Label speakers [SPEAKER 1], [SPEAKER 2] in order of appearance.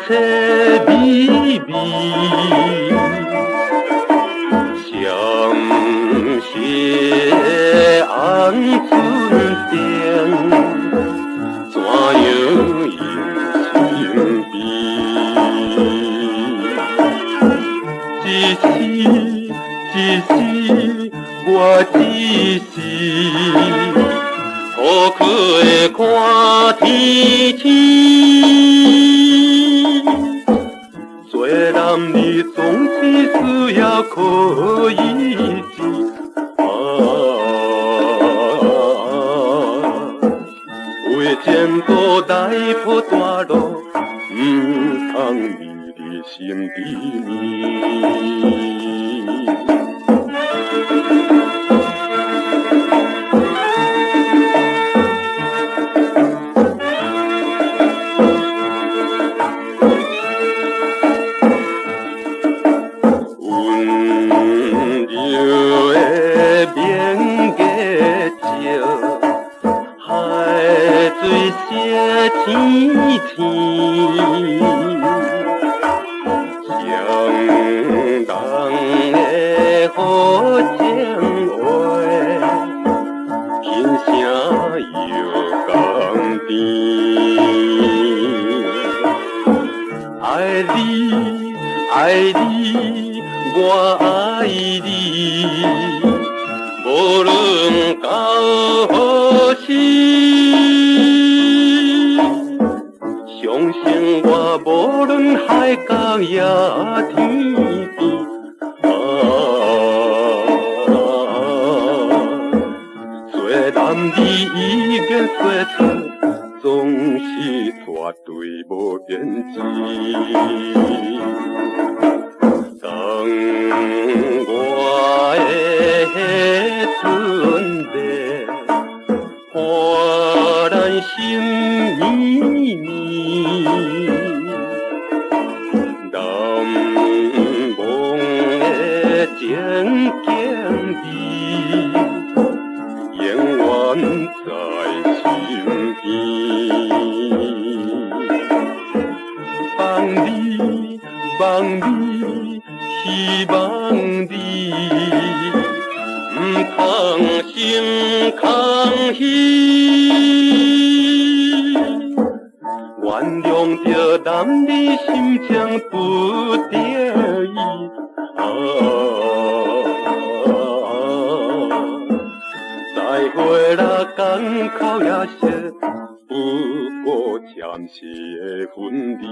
[SPEAKER 1] 色微微，相携红唇边，怎样印心悲？一时，我一时，好去会看天气。做男儿总是需要可以知，为前途来铺大路，不通迷离心里面。水色天天，相同的好情话，轻声又讲甜。爱你，爱你，我爱你，无论到何时。相信我，无论海角也天边，做男儿已经说出，总是绝对无变质。当我的春日，花咱心绵绵，难忘的情景味，永远在心边。望你，希望你，不通心空虚。原谅着男儿心情不得已，再会啦，港口也是不过暂时的分离。